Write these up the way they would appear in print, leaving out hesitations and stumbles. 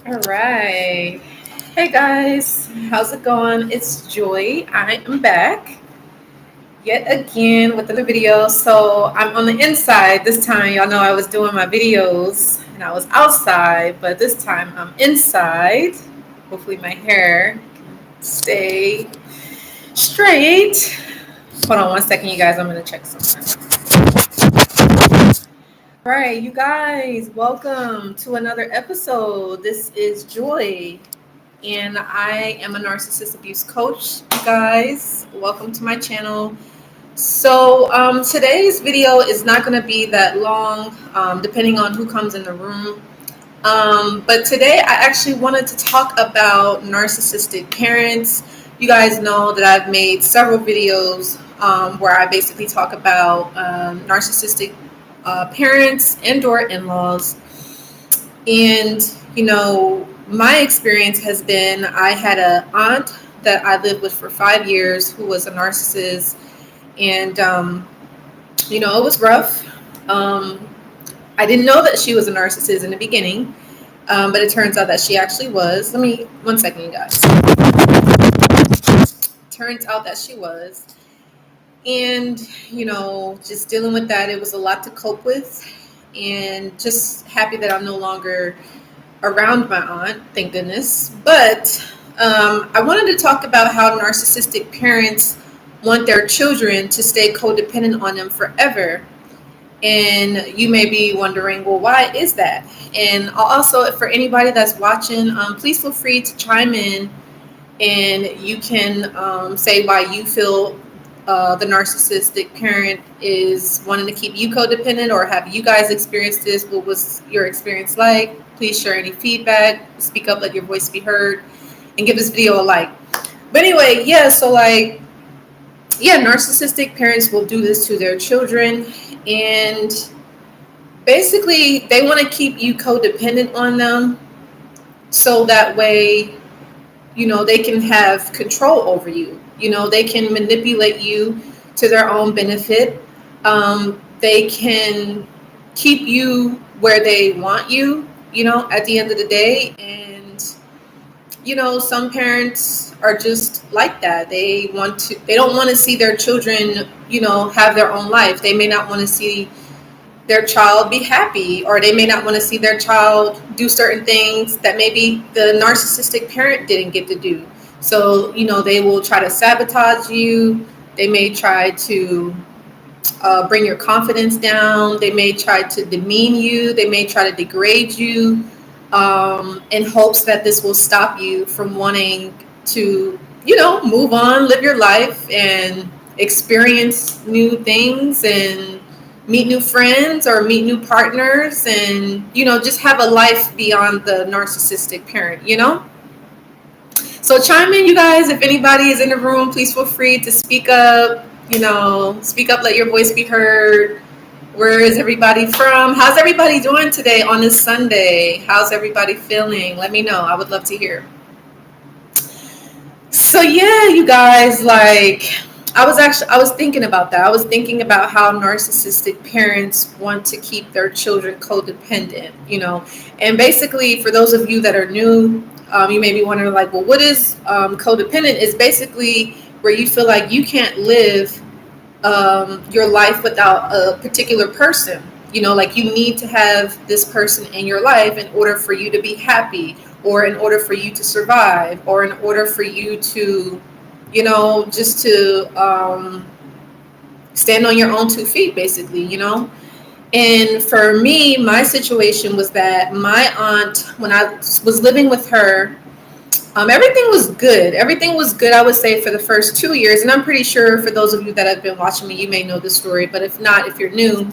All right. Hey guys, how's it going? It's Joy. I am back yet again with another video. So I'm on the inside this time. Y'all know I was doing my videos and I was outside, but this time I'm inside. Hopefully my hair stay straight. Hold on one second, you guys. I'm gonna check something. All right, you guys, welcome to another episode. This is Joy. And I am a narcissist abuse coach. You guys, welcome to my channel. So today's video is not going to be that long, depending on who comes in the room. But today I actually wanted to talk about narcissistic parents. You guys know that I've made several videos where I basically talk about narcissistic parents and or in-laws. And, my experience has been I had an aunt that I lived with for 5 years who was a narcissist. And, it was rough. I didn't know that she was a narcissist in the beginning, but it turns out that she actually was. One second, you guys. Turns out that she was. And, just dealing with that, it was a lot to cope with. And just happy that I'm no longer around my aunt, thank goodness. But I wanted to talk about how narcissistic parents want their children to stay codependent on them forever. And you may be wondering, well, why is that? And also, for anybody that's watching, please feel free to chime in, and you can say why you feel the narcissistic parent is wanting to keep you codependent, or have you guys experienced this? What was your experience like? Please share any feedback, speak up, let your voice be heard, and give this video a like. But anyway, narcissistic parents will do this to their children, and basically they want to keep you codependent on them so that way, they can have control over you. They can manipulate you to their own benefit. They can keep you where they want you, at the end of the day. And, some parents are just like that. They don't want to see their children, have their own life. They may not want to see their child be happy, or they may not want to see their child do certain things that maybe the narcissistic parent didn't get to do. So, they will try to sabotage you. They may try to bring your confidence down. They may try to demean you. They may try to degrade you in hopes that this will stop you from wanting to, move on, live your life, and experience new things, and meet new friends or meet new partners, and, just have a life beyond the narcissistic parent, So chime in, you guys. If anybody is in the room, please feel free to speak up. Speak up, let your voice be heard. Where is everybody from? How's everybody doing today on this Sunday? How's everybody feeling? Let me know. I would love to hear. So you guys, I was thinking about that. I was thinking about how narcissistic parents want to keep their children codependent, and basically, for those of you that are new, you may be wondering, well, what is codependent? Is basically where you feel like you can't live your life without a particular person. Like you need to have this person in your life in order for you to be happy, or in order for you to survive, or in order for you to, just to stand on your own 2 feet, basically, And for me, my situation was that my aunt, when I was living with her, everything was good. Everything was good, I would say, for the first 2 years. And I'm pretty sure for those of you that have been watching me, you may know this story. But if not, if you're new.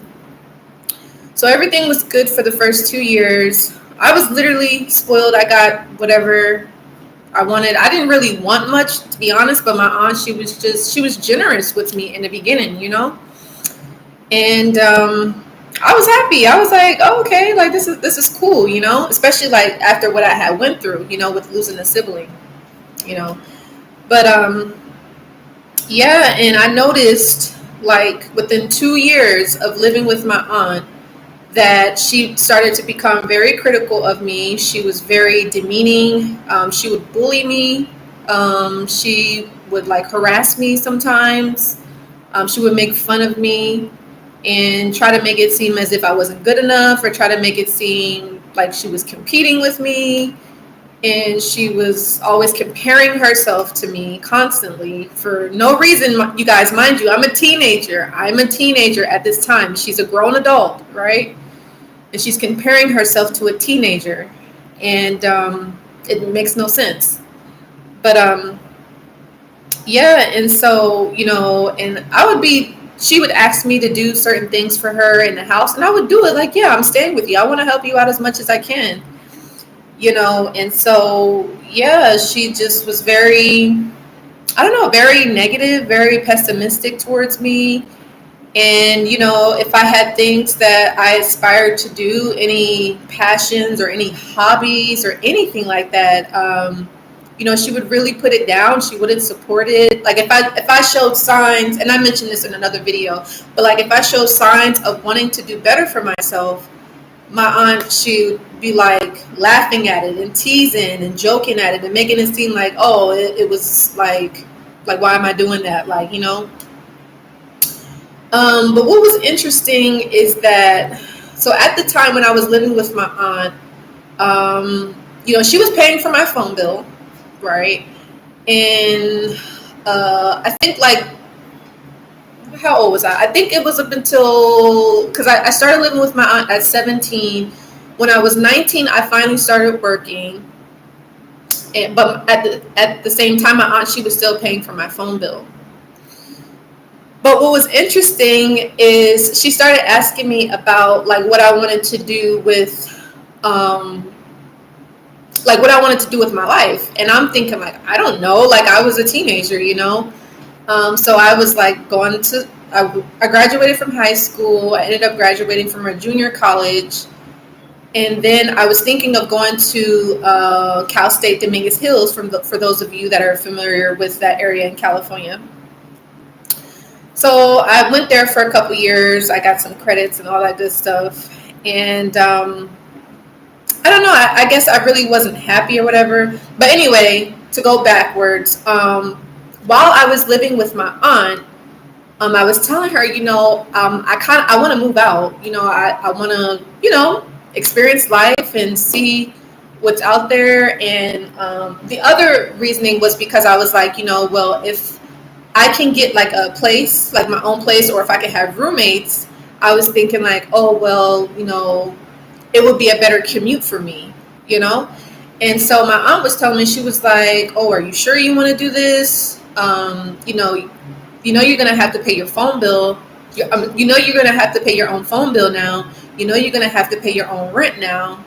So everything was good for the first 2 years. I was literally spoiled. I got whatever I wanted. I didn't really want much, to be honest. But my aunt, she was generous with me in the beginning, And I was happy. I was like, oh, okay, this is cool, especially after what I had went through, with losing a sibling, But and I noticed within 2 years of living with my aunt that she started to become very critical of me. She was very demeaning. She would bully me. She would like harass me sometimes. She would make fun of me and try to make it seem as if I wasn't good enough, or try to make it seem like she was competing with me. And she was always comparing herself to me constantly for no reason. You guys, mind you, I'm a teenager. I'm a teenager at this time. She's a grown adult, right? And she's comparing herself to a teenager. And it makes no sense. But yeah, and so, and she would ask me to do certain things for her in the house, and I would do it like, yeah, I'm staying with you. I want to help you out as much as I can. And so, yeah, she just was very, I don't know, very negative, very pessimistic towards me. And, if I had things that I aspired to do, any passions or any hobbies or anything like that, she would really put it down. She wouldn't support it. Like if I showed signs, and I mentioned this in another video, but like if I showed signs of wanting to do better for myself, my aunt, she would be like laughing at it and teasing and joking at it and making it seem like, oh, it was like why am I doing that? But what was interesting is that, so at the time when I was living with my aunt, she was paying for my phone bill, right? And I think how old was I? I think it was up until, because I started living with my aunt at 17. When I was 19, I finally started working. But at the same time, my aunt, she was still paying for my phone bill. But what was interesting is she started asking me about what I wanted to do with, what I wanted to do with my life. And I'm thinking I don't know, I was a teenager, So I was I graduated from high school. I ended up graduating from a junior college. And then I was thinking of going to Cal State Dominguez Hills, for those of you that are familiar with that area in California. So I went there for a couple years. I got some credits and all that good stuff. And I don't know, I guess I really wasn't happy or whatever. But anyway, to go backwards, while I was living with my aunt, I was telling her, I want to move out. I want to, experience life and see what's out there. And the other reasoning was because I was like, well, if I can get a place, my own place, or if I can have roommates, I was thinking oh, well, it would be a better commute for me, And so my aunt was telling me, she was like, oh, are you sure you want to do this? You're going to have to pay your phone bill. You're going to have to pay your own phone bill now. You're going to have to pay your own rent now.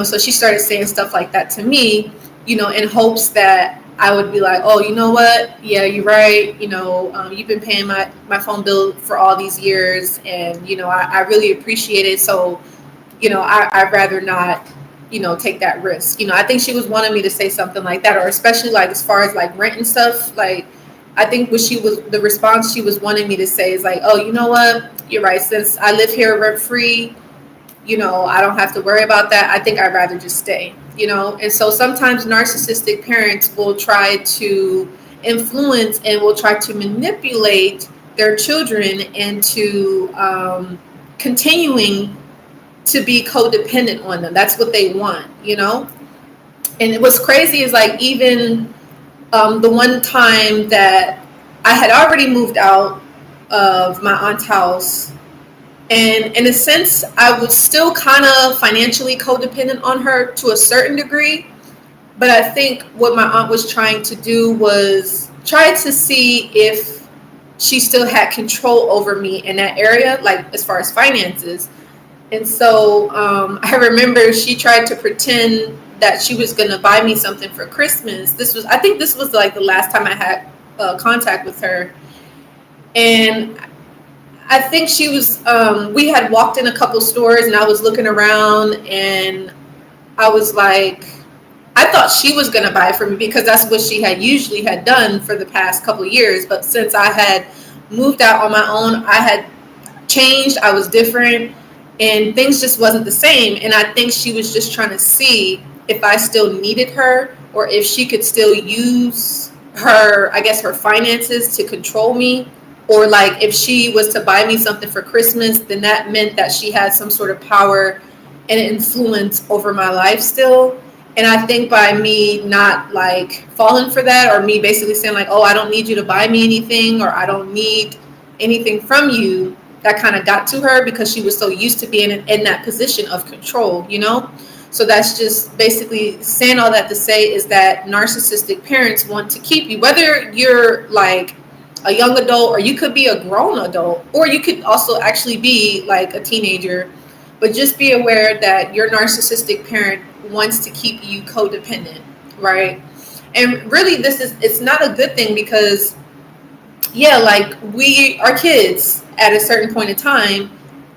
So she started saying stuff like that to me, in hopes that I would be like, oh, you know what? Yeah, you're right. You've been paying my phone bill for all these years, and, I really appreciate it. So, I'd rather not, take that risk. I think she was wanting me to say something like that, or especially as far as rent and stuff. I think the response she was wanting me to say is oh, you know what? You're right. Since I live here rent free, I don't have to worry about that. I think I'd rather just stay, And so sometimes narcissistic parents will try to influence and will try to manipulate their children into continuing to be codependent on them. That's what they want, And what's crazy is even the one time that I had already moved out of my aunt's house, and in a sense, I was still kind of financially codependent on her to a certain degree. But I think what my aunt was trying to do was try to see if she still had control over me in that area, as far as finances. And so I remember she tried to pretend that she was going to buy me something for Christmas. I think this was the last time I had contact with her. And I think she was, we had walked in a couple stores, and I was looking around, and I was I thought she was going to buy for me because that's what she had usually had done for the past couple of years. But since I had moved out on my own, I had changed. I was different. and things just wasn't the same. And I think she was just trying to see if I still needed her, or if she could still use her, I guess, her finances to control me. Or like if she was to buy me something for Christmas, then that meant that she had some sort of power and influence over my life still. And I think by me not like falling for that, or me basically saying like, oh, I don't need you to buy me anything, or I don't need anything from you, that kind of got to her because she was so used to being in that position of control, you know? So that's just basically saying all that to say is that narcissistic parents want to keep you, whether you're like a young adult, or you could be a grown adult, or you could also actually be like a teenager. But just be aware that your narcissistic parent wants to keep you codependent, right? And really, it's not a good thing because, yeah, like we are kids at a certain point in time,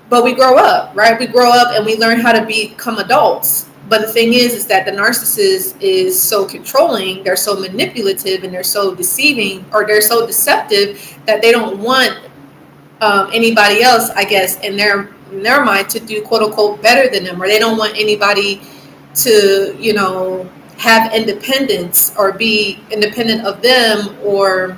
but we grow up, right? We grow up and we learn how to become adults. But the thing is that the narcissist is so controlling, they're so manipulative, and they're so deceiving, or they're so deceptive that they don't want anybody else, I guess, in their mind to do quote unquote better than them, or they don't want anybody to, you know, have independence or be independent of them, or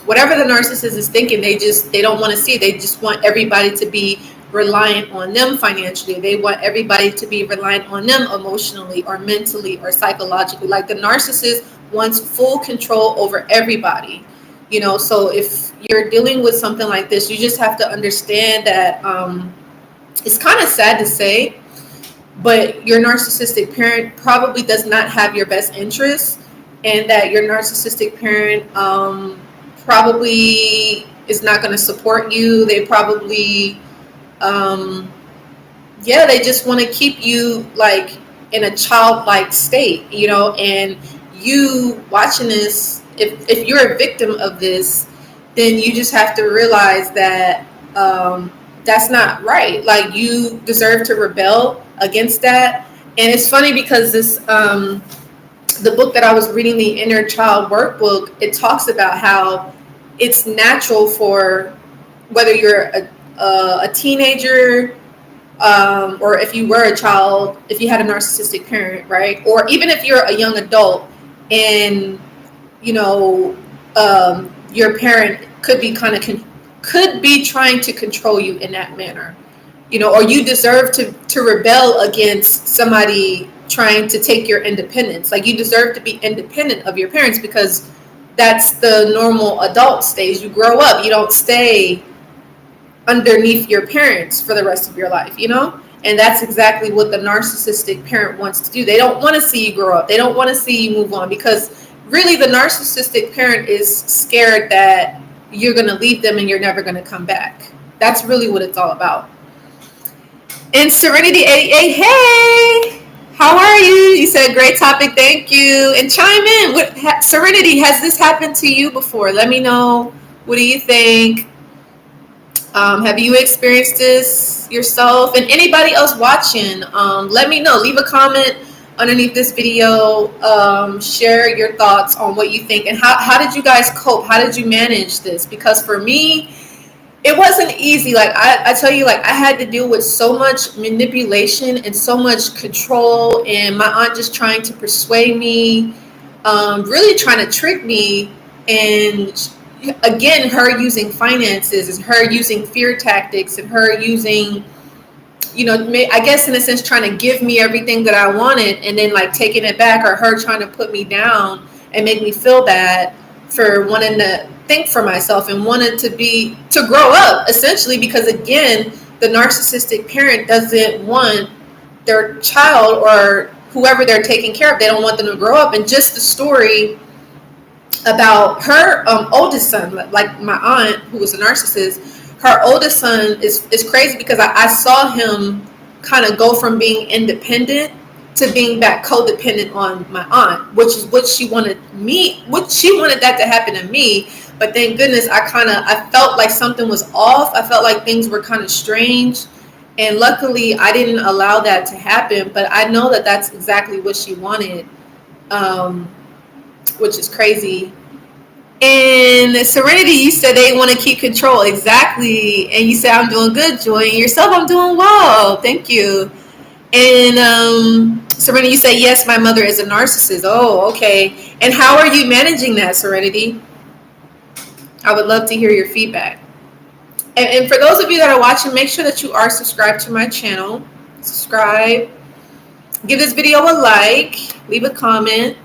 whatever the narcissist is thinking. They don't want to see. They just want everybody to be reliant on them financially. They want everybody to be reliant on them emotionally or mentally or psychologically. Like the narcissist wants full control over everybody, you know. So if you're dealing with something like this, you just have to understand that it's kind of sad to say, but your narcissistic parent probably does not have your best interests, and that your narcissistic parent probably is not going to support you. They probably they just want to keep you like in a childlike state, you know. And you watching this, if you're a victim of this, then you just have to realize that that's not right. Like you deserve to rebel against that. And it's funny because this the book that I was reading, the Inner Child Workbook, it talks about how it's natural for, whether you're a teenager, or if you were a child, if you had a narcissistic parent, right? Or even if you're a young adult and, you know, your parent could be could be trying to control you in that manner, you know, or you deserve to rebel against somebody trying to take your independence. Like you deserve to be independent of your parents, because that's the normal adult stage. You grow up, you don't stay underneath your parents for the rest of your life, you know? And that's exactly what the narcissistic parent wants to do. They don't want to see you grow up. They don't want to see you move on, because really the narcissistic parent is scared that you're going to leave them and you're never going to come back. That's really what it's all about. And Serenity 88, hey, how are you? You said great topic, thank you. And chime in. Serenity, has this happened to you before? Let me know. What do you think? Have you experienced this yourself? And anybody else watching, let me know. Leave a comment underneath this video. Share your thoughts on what you think, and how did you guys cope? How did you manage this? Because for me, it wasn't easy. Like I tell you, like I had to deal with so much manipulation and so much control, and my aunt just trying to persuade me, really trying to trick me. And again, her using finances, and her using fear tactics, and her using, you know, I guess in a sense trying to give me everything that I wanted, and then like taking it back, or her trying to put me down and make me feel bad for wanting to think for myself and wanted to grow up, essentially. Because again, the narcissistic parent doesn't want their child or whoever they're taking care of, they don't want them to grow up. And just the story about her oldest son, like my aunt who was a narcissist, her oldest son is crazy, because I saw him kind of go from being independent to being back codependent on my aunt, which is what she wanted that to happen to me. But thank goodness I felt like something was off. I felt like things were kind of strange, and luckily I didn't allow that to happen. But I know that that's exactly what she wanted, which is crazy. And Serenity, you said they want to keep control. Exactly. And you said, I'm doing good, Joy. And yourself, I'm doing well. Thank you. And Serenity, you say, yes, my mother is a narcissist. Oh, okay. And how are you managing that, Serenity? I would love to hear your feedback. And for those of you that are watching, make sure that you are subscribed to my channel. Subscribe. Give this video a like. Leave a comment.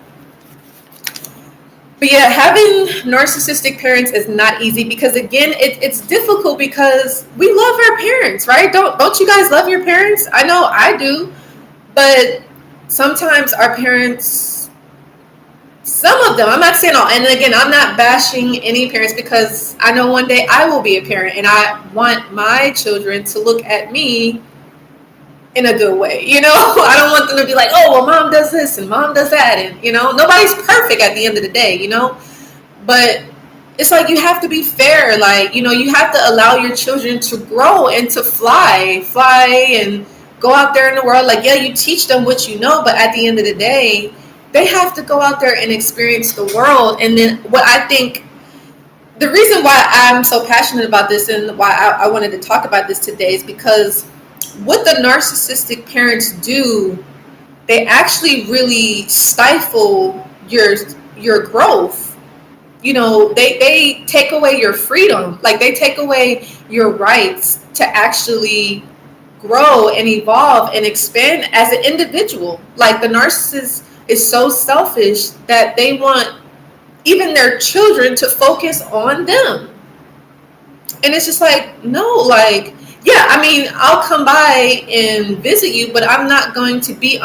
But yeah, having narcissistic parents is not easy because, again, it's difficult because we love our parents, right? Don't you guys love your parents? I know I do. But sometimes our parents, some of them, I'm not saying all, and again, I'm not bashing any parents because I know one day I will be a parent and I want my children to look at me in a good way. I don't want them to be like, oh, well, mom does this and mom does that. And, nobody's perfect at the end of the day, but it's like you have to be fair. Like, you have to allow your children to grow and to fly and go out there in the world. Like, yeah, you teach them what you know, but at the end of the day, they have to go out there and experience the world. And then what I think, the reason why I'm so passionate about this and why I wanted to talk about this today is because what the narcissistic parents do, they actually really stifle your growth. They take away your freedom. Like, they take away your rights to actually grow and evolve and expand as an individual. Like, the narcissist is so selfish that they want even their children to focus on them. And it's just like, no, like, yeah, I mean, I'll come by and visit you, but I'm not going to be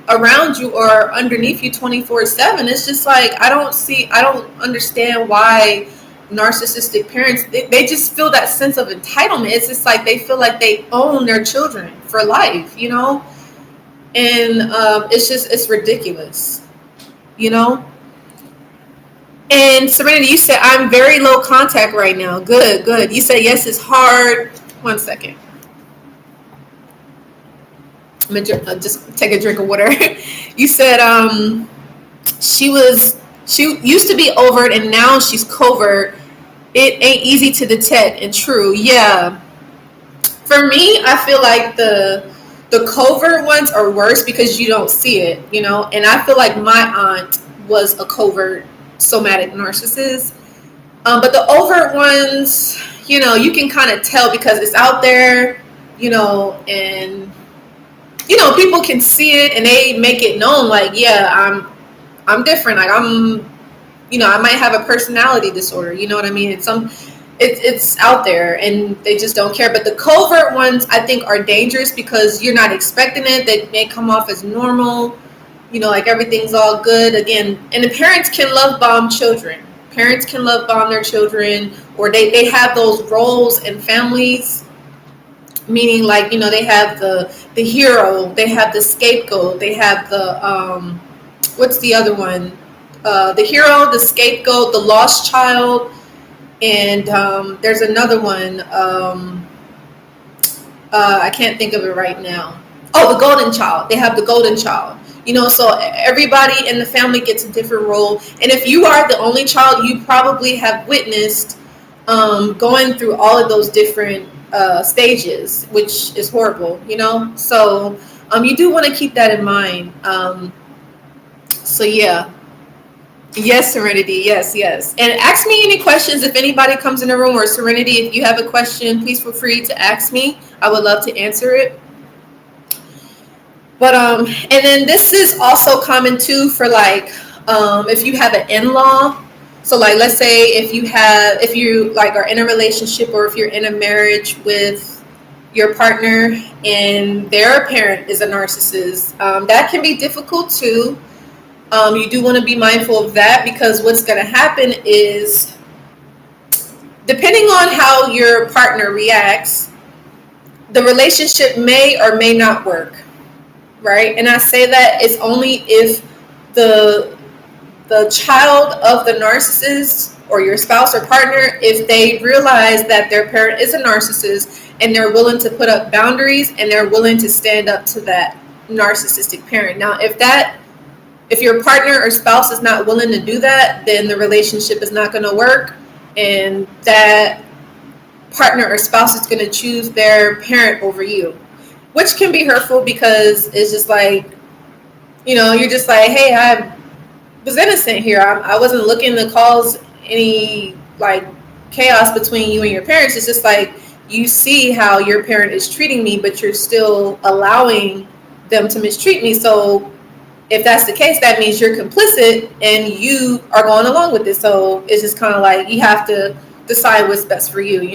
around you or underneath you 24/7. It's just like, I don't understand why narcissistic parents, they just feel that sense of entitlement. It's just like they feel like they own their children for life, and it's ridiculous, And Serenity, you said, I'm very low contact right now. Good. You said, yes, it's hard. 1 second. I'm going to just take a drink of water. You said she used to be overt and now she's covert. It ain't easy to detect and true. Yeah. For me, I feel like the covert ones are worse because you don't see it, And I feel like my aunt was a covert somatic narcissist. But the overt ones, you can kind of tell because it's out there, and, people can see it and they make it known like, yeah, I'm different. Like, I might have a personality disorder. You know what I mean? It's out there and they just don't care. But the covert ones, I think, are dangerous because you're not expecting it. They may come off as normal, like everything's all good. Again, and the parents can love bomb children. Parents can love bomb their children, or they have those roles in families, meaning like, they have the hero, they have the scapegoat, they have the, what's the other one? The hero, the scapegoat, the lost child, and there's another one. I can't think of it right now. Oh, the golden child. They have the golden child. So everybody in the family gets a different role. And if you are the only child, you probably have witnessed going through all of those different stages, which is horrible, So you do want to keep that in mind. So yeah. Yes, Serenity. Yes. And ask me any questions if anybody comes in the room, or Serenity, if you have a question, please feel free to ask me. I would love to answer it. But and then this is also common too for like if you have an in-law. So like, let's say if you like are in a relationship, or if you're in a marriage with your partner and their parent is a narcissist, that can be difficult too. You do want to be mindful of that, because what's going to happen is, depending on how your partner reacts, the relationship may or may not work. Right? And I say that it's only if the child of the narcissist, or your spouse or partner, if they realize that their parent is a narcissist and they're willing to put up boundaries and they're willing to stand up to that narcissistic parent. Now, if that If your partner or spouse is not willing to do that, then the relationship is not going to work, and that partner or spouse is going to choose their parent over you, which can be hurtful because it's just like, you're just like, hey, I was innocent here. I wasn't looking to cause any like chaos between you and your parents. It's just like you see how your parent is treating me, but you're still allowing them to mistreat me. So if that's the case, that means you're complicit and you are going along with it. So it's just kind of like you have to decide what's best for you, and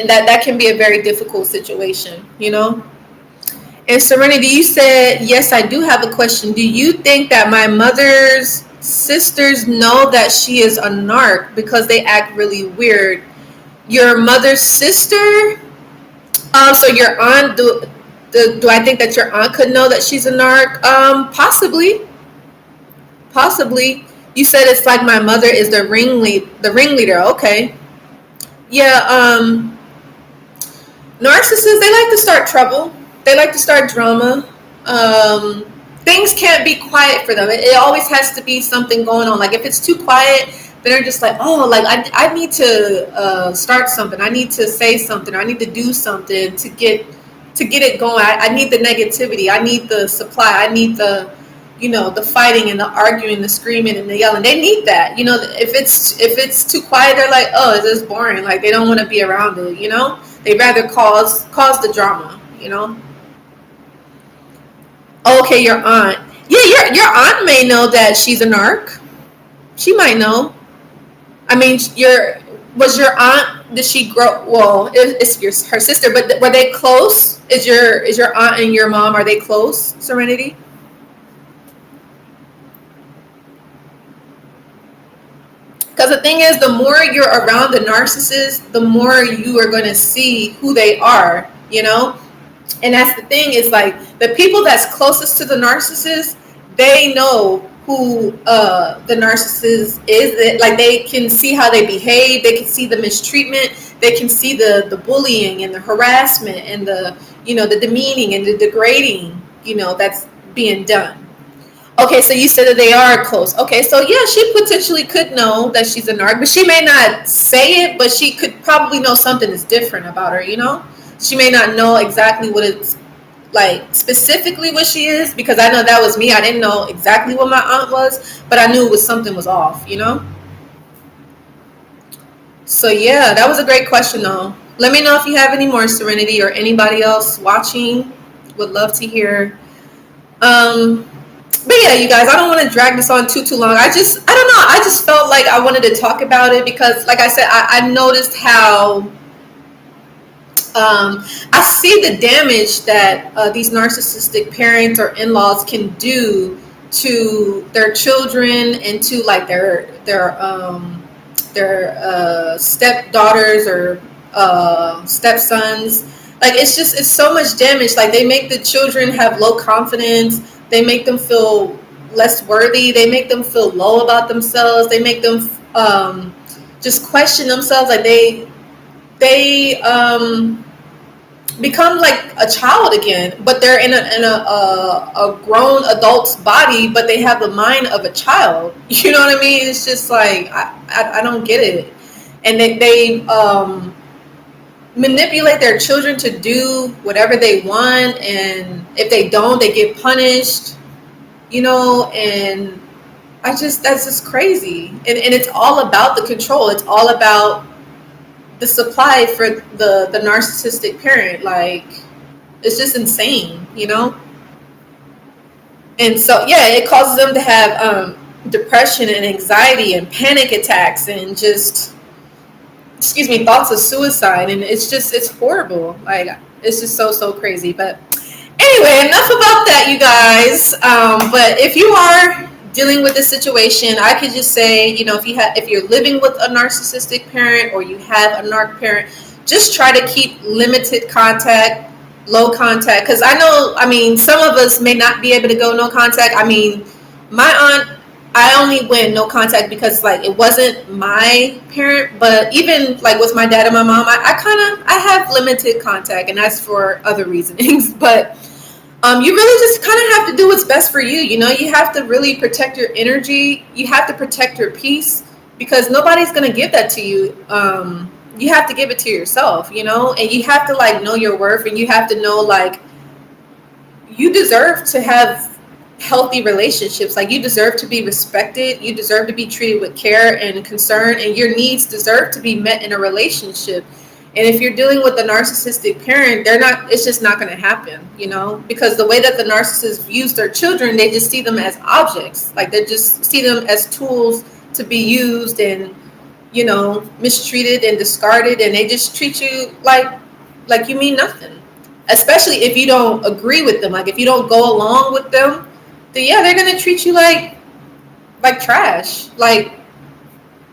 that can be a very difficult situation, And Serenity, you said, yes, I do have a question. Do you think that my mother's sisters know that she is a narc because they act really weird? Your mother's sister? So your aunt, do I think that your aunt could know that she's a narc? Possibly. You said it's like my mother is the ringleader. Okay. Yeah, narcissists, they like to start trouble. They like to start drama. Things can't be quiet for them. It always has to be something going on. Like if it's too quiet, then they're just like, oh, like I need to start something. I need to say something. I need to do something to get it going. I need the negativity. I need the supply. I need the fighting and the arguing, the screaming and the yelling. They need that. If it's too quiet, they're like, oh, it's just boring. Like they don't want to be around it. They'd rather cause the drama. Okay, your aunt. Yeah, your aunt may know that she's a narc. She might know. I mean, was your aunt? Did she grow? Well, it's her sister, but were they close? Is your aunt and your mom, are they close, Serenity? Because the thing is, the more you're around the narcissist, the more you are going to see who they are, And that's the thing, is like the people that's closest to the narcissist, they know who the narcissist is. Like they can see how they behave. They can see the mistreatment. They can see the bullying and the harassment and the demeaning and the degrading, that's being done. Okay, so you said that they are close. Okay, so yeah, she potentially could know that she's a narc, but she may not say it, but she could probably know something is different about her, She may not know exactly what it's like, specifically what she is, because I know that was me. I didn't know exactly what my aunt was, but I knew something was off, So yeah, that was a great question though. Let me know if you have any more, Serenity, or anybody else watching. Would love to hear. But yeah, you guys, I don't want to drag this on too long. I don't know. I just felt like I wanted to talk about it because, like I said, I noticed how I see the damage that these narcissistic parents or in-laws can do to their children and to like their stepdaughters or stepsons. Like it's so much damage. Like they make the children have low confidence. They make them feel less worthy. They make them feel low about themselves. They make them just question themselves. Like they become like a child again, but they're in a grown adult's body, but they have the mind of a child. You know what I mean? It's just like I don't get it. And they manipulate their children to do whatever they want, and if they don't, they get punished, and that's just crazy. And it's all about the control. It's all about the supply for the narcissistic parent. Like it's just insane, and so yeah, it causes them to have depression and anxiety and panic attacks and just thoughts of suicide. And it's horrible. Like it's just so crazy. But anyway, enough about that, you guys. But if you are dealing with this situation, I could just say, if you're living with a narcissistic parent or you have a narc parent, just try to keep limited contact, low contact. Because some of us may not be able to go no contact. My aunt, I only went no contact because like it wasn't my parent. But even like with my dad and my mom, I have limited contact, and that's for other reasons. But You really just kind of have to do what's best for you. You know, you have to really protect your energy. You have to protect your peace, because nobody's going to give that to you. You have to give it to yourself, you know, and you have to like know your worth, and you have to know like you deserve to have healthy relationships. Like, you deserve to be respected. You deserve to be treated with care and concern, and your needs deserve to be met in a relationship. And if you're dealing with a narcissistic parent, it's just not going to happen, you know, because the way that the narcissist views their children, they just see them as objects. Like, they just see them as tools to be used and, you know, mistreated and discarded. And they just treat you like you mean nothing, especially if you don't agree with them. Like, if you don't go along with them, then yeah, they're going to treat you like trash, like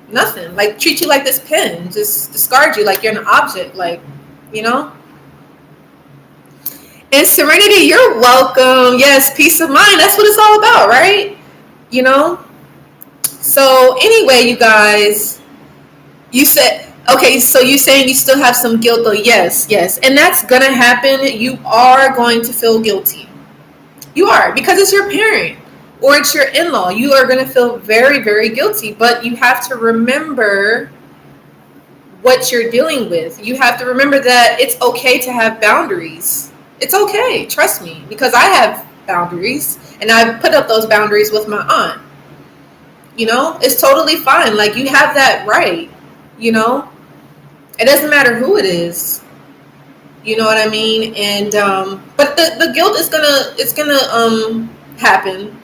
nothing, like treat you like this pen, just discard you like you're an object, like, you know. And Serenity, you're welcome. Yes, peace of mind, that's what it's all about, right? You know. So anyway, you guys, you said, okay, so you're saying you still have some guilt though. Yes, and that's gonna happen. You are going to feel guilty. You are, because it's your parent or it's your in-law. You are going to feel very, very guilty, but you have to remember what you're dealing with. You have to remember that it's okay to have boundaries. It's okay, trust me, because I have boundaries, and I've put up those boundaries with my aunt. You know, it's totally fine. Like, you have that right, you know. It doesn't matter who it is. You know what I mean? And but the guilt is gonna happen.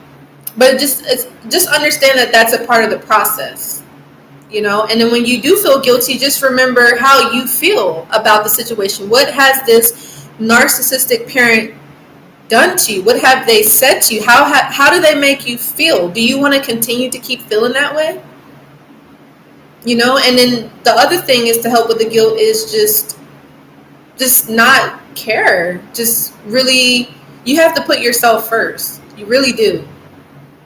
But just understand that that's a part of the process, you know. And then when you do feel guilty, just remember how you feel about the situation. What has this narcissistic parent done to you? What have they said to you? How do they make you feel? Do you want to continue to keep feeling that way? You know. And then the other thing is to help with the guilt is just not care. Just really, you have to put yourself first. You really do.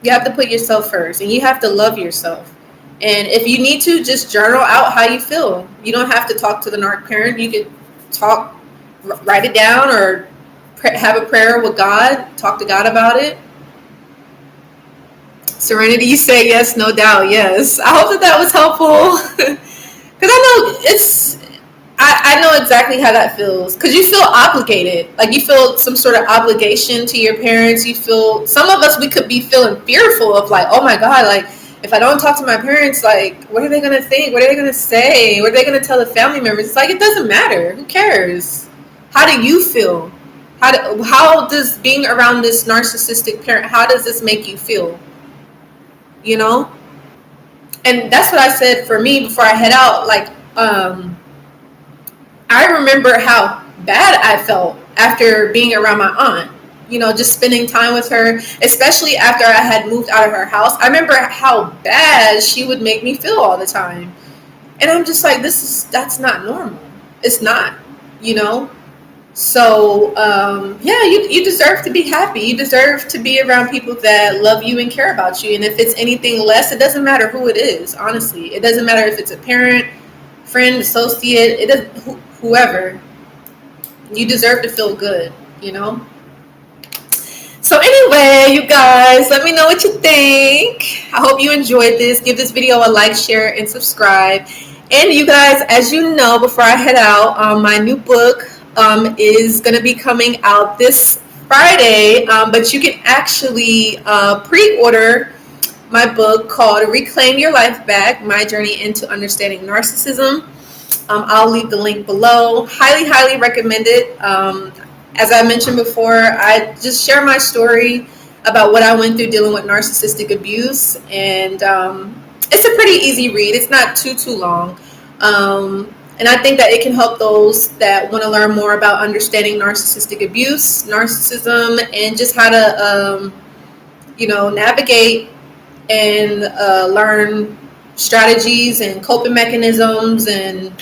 You have to put yourself first, and you have to love yourself. And if you need to, just journal out how you feel. You don't have to talk to the narc parent. You could write it down, or have a prayer with God. Talk to God about it. Serenity, you say yes, no doubt. Yes. I hope that was helpful. Because I know exactly how that feels, because you feel obligated. Like, you feel some sort of obligation to your parents. You feel, some of us, we could be feeling fearful of like, oh my God, like, if I don't talk to my parents, like, what are they going to think? What are they going to say? What are they going to tell the family members? It's like, it doesn't matter. Who cares? How do you feel? How does being around this narcissistic parent, how does this make you feel? You know? And that's what I said for me before I head out. Like, I remember how bad I felt after being around my aunt, you know, just spending time with her, especially after I had moved out of her house. I remember how bad she would make me feel all the time. And I'm just like, that's not normal. It's not, you know? So, yeah, you deserve to be happy. You deserve to be around people that love you and care about you. And if it's anything less, it doesn't matter who it is, honestly. It doesn't matter if it's a parent, friend, associate, whoever. You deserve to feel good, you know? So anyway, you guys, let me know what you think. I hope you enjoyed this. Give this video a like, share, and subscribe. And you guys, as you know, before I head out, my new book is going to be coming out this Friday, but you can actually pre-order my book called Reclaim Your Life Back, My Journey into Understanding Narcissism. I'll leave the link below. Highly, highly recommend it. As I mentioned before, I just share my story about what I went through dealing with narcissistic abuse. And it's a pretty easy read. It's not too long. And I think that it can help those that want to learn more about understanding narcissistic abuse, narcissism, and just how to, navigate and learn strategies and coping mechanisms, and,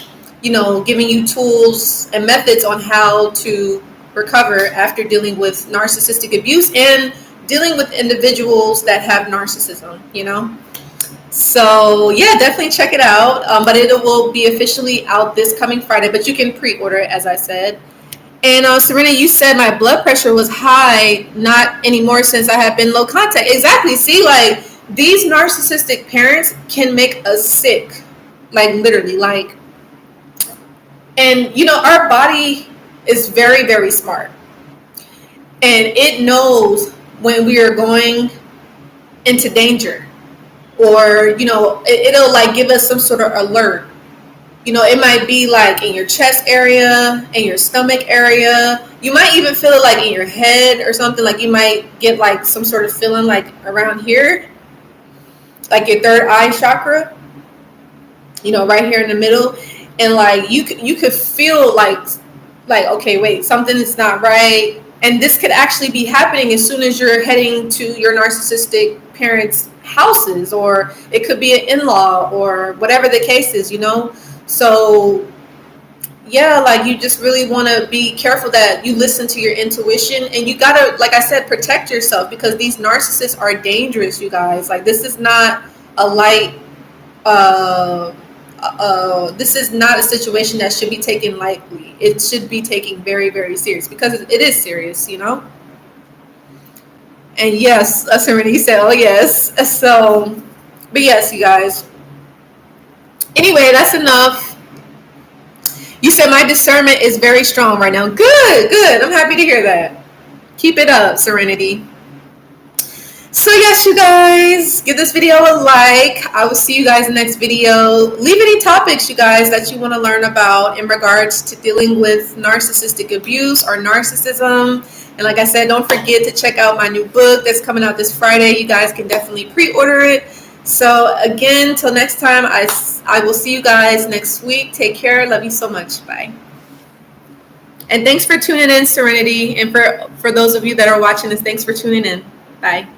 giving you tools and methods on how to recover after dealing with narcissistic abuse and dealing with individuals that have narcissism, So yeah, definitely check it out. But it will be officially out this coming Friday, but you can pre-order it, as I said. And Serena, you said my blood pressure was high, not anymore since I have been low contact. Exactly. See, like these narcissistic parents can make us sick, like literally, like. And you know, our body is very, very smart, and it knows when we are going into danger, or you know, it'll like give us some sort of alert. You know, it might be like in your chest area, in your stomach area. You might even feel it like in your head or something. Like you might get like some sort of feeling like around here, like your third eye chakra, you know, right here in the middle. And like you could feel like okay, wait, something is not right. And this could actually be happening as soon as you're heading to your narcissistic parents' houses, or it could be an in-law, or whatever the case is, you know. So yeah, like you just really want to be careful that you listen to your intuition, and you gotta, like I said, protect yourself, because these narcissists are dangerous, you guys. Like this is not a light this is not a situation that should be taken lightly. It should be taken very, very serious, because it is serious, you know. And yes, Serenity said, oh yes. So, but yes, you guys. Anyway, that's enough. You said my discernment is very strong right now. Good, good. I'm happy to hear that. Keep it up, Serenity. So yes, you guys, give this video a like. I will see you guys in the next video. Leave any topics, you guys, that you want to learn about in regards to dealing with narcissistic abuse or narcissism. And like I said, don't forget to check out my new book that's coming out this Friday. You guys can definitely pre-order it. So again, till next time, I will see you guys next week. Take care. Love you so much. Bye. And thanks for tuning in, Serenity. And for those of you that are watching this, thanks for tuning in. Bye.